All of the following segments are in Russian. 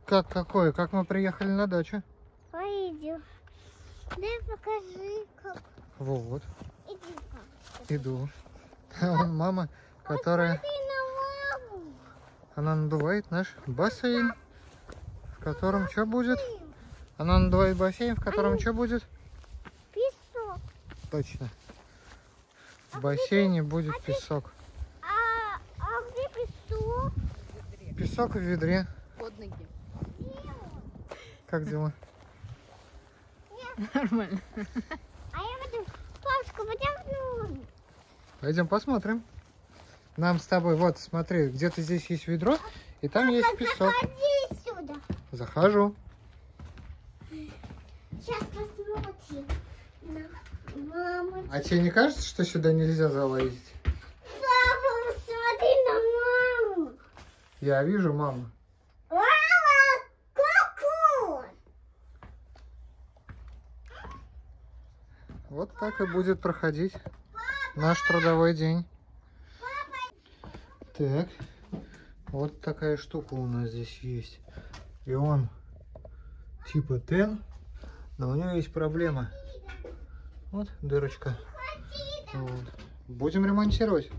Какое? Как мы приехали на дачу? Пойдем. Дай покажи, как. Вот. Иди-ка. Иду. Вон мама, которая... Посмотри на маму. Она надувает наш бассейн, в котором что будет? Она надувает бассейн, в котором что будет? Песок. Точно. В бассейне будет песок. А где песок? Песок в ведре. Под ноги. Как дела? Нормально. А я буду... Папушка, пойдем. Пойдем посмотрим. Нам с тобой, вот, смотри, где-то здесь есть ведро, и там есть песок. Заходи сюда. Захожу. Сейчас посмотрим. Мама. А тебе не кажется, что сюда нельзя залазить? Папа, посмотри на маму. Я вижу маму. Мама, какой? Вот так и будет проходить наш трудовой день. Так, вот такая штука у нас здесь есть. И он типа Т, но у него есть проблема. Вот дырочка. Вот. Будем ремонтировать.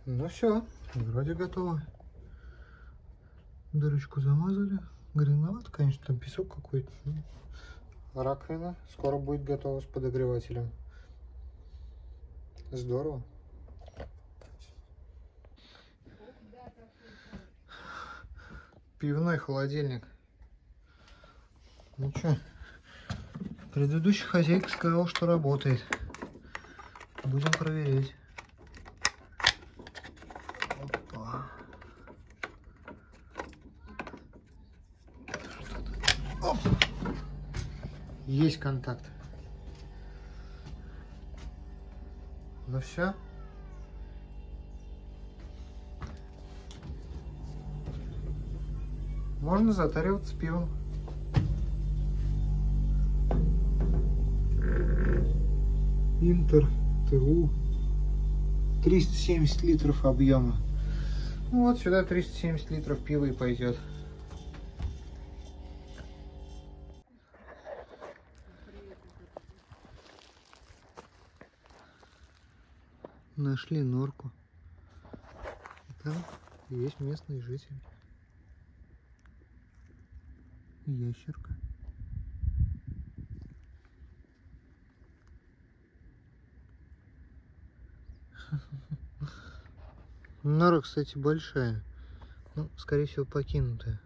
Ну все, вроде готово. Дырочку замазали. Грязновато, конечно, там песок какой-то. Раковина скоро будет готова с подогревателем. Здорово. Пивной холодильник. Ну что, предыдущий хозяйка сказал, что работает. Будем проверять. Оп. Есть контакт. Ну все. Можно затариваться пивом. Интер ТУ. 370 литров объема. Ну вот сюда 370 литров пива и пойдет. Нашли норку. И там есть местные жители. Ящерка. Нора, кстати, большая. Ну, скорее всего, покинутая.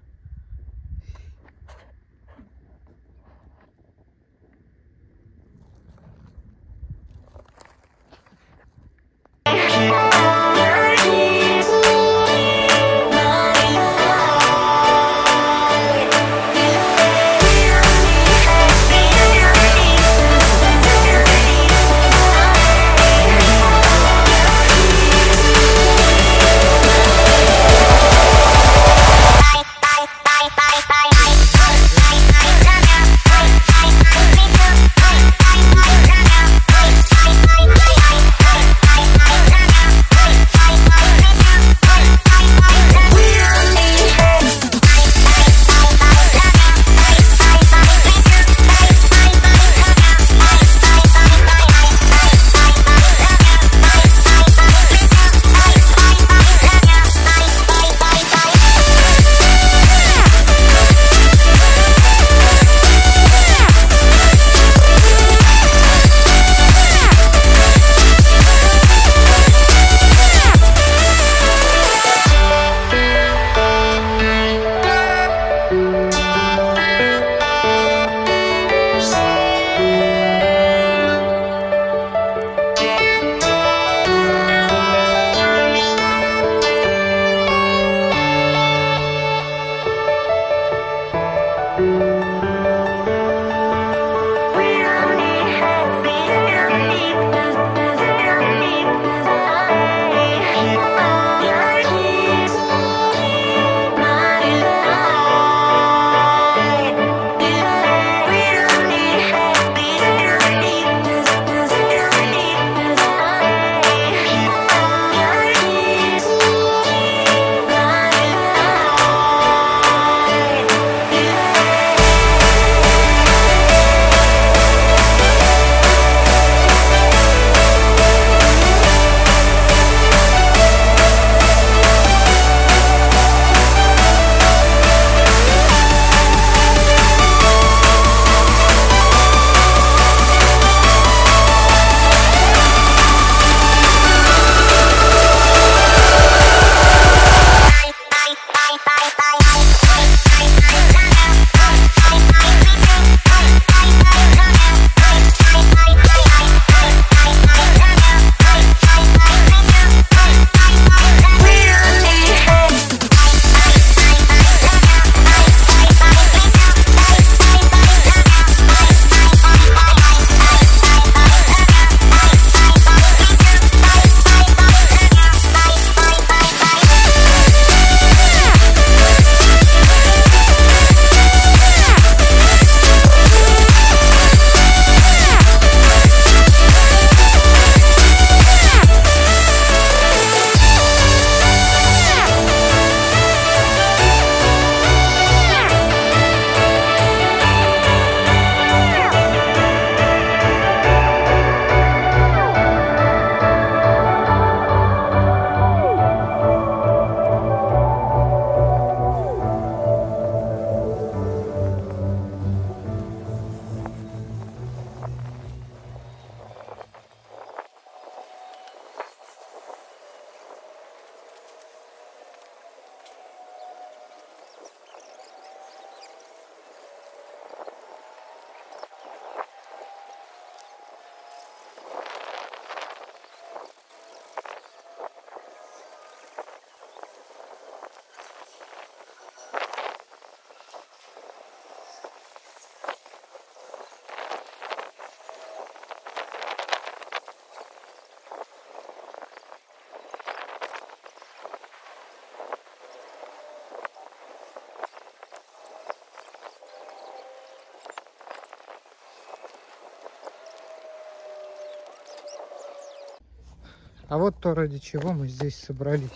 А вот то, ради чего мы здесь собрались.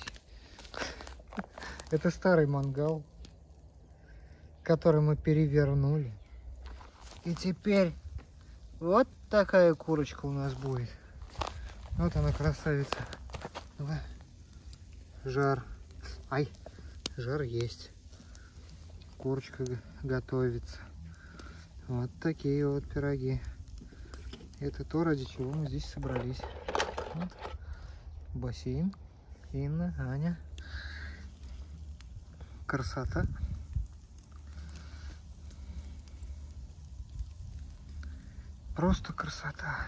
Это старый мангал, который мы перевернули. И теперь вот такая курочка у нас будет. Вот она, красавица. Давай. Жар. Ай, жар есть. Курочка готовится. Вот такие вот пироги. Это то, ради чего мы здесь собрались. Вот. Бассейн. Инна, Аня. Красота. Просто красота.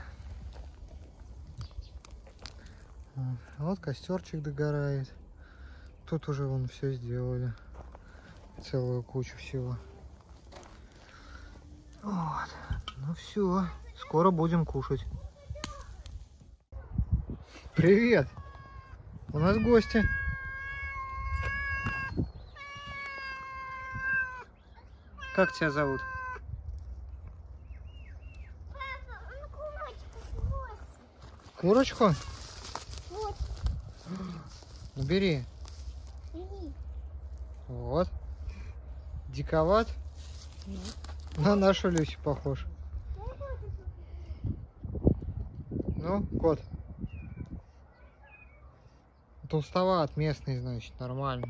Вот костерчик догорает. Тут уже вон все сделали. Целую кучу всего. Вот. Ну все. Скоро будем кушать. Привет! У нас гости. Как тебя зовут? Папа, он курочку вот. Курочку? Вот. Ну, бери. Бери. Вот. Диковат? Нет. На нашу Люсю похож. Ну, кот. Толстоват, местный, значит, нормально.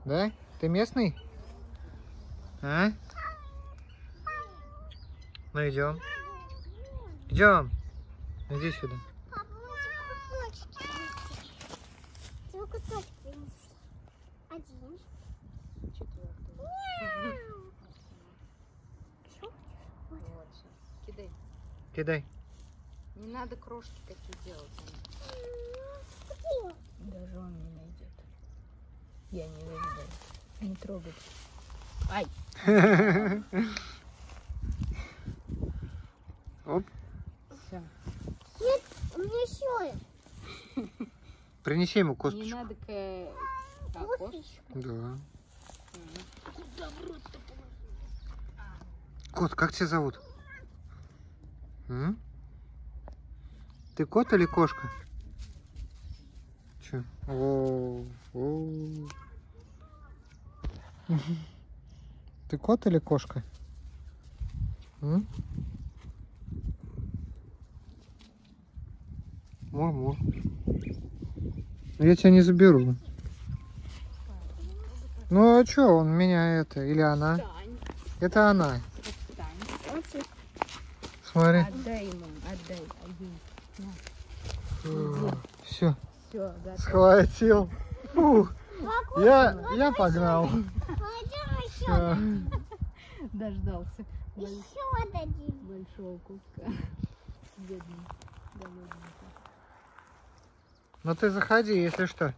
Да? Ты местный? А? Ну идем. Идем. Иди сюда. Папа, мы тебе кусочки принесли. Тебе кусочек принесли. Один. Мяу. Вот, сейчас. Кидай. Кидай. Не надо крошки такие делать. Купила. Даже он не найдет. Я не вижу. Не трогать. Ай! Оп. Все. Нет, у меня еще есть. Принеси ему Не косточку. надо Косточку. Да. Куда в рот-то положил? Кот, как тебя зовут? М? Ты кот или кошка? Че? Ты кот или кошка? М? Мур-мур. Я тебя не заберу. Ну а что, он меня это, или она? Встань. Это она. Встань. Смотри. Отдай ему. Отдай. Все, Все, готово. схватил. Фух. Я погнал. Пойдем еще. Всё. Дождался Еще дадим. большого куска. Бедный. Голодный. Ну ты заходи, если что.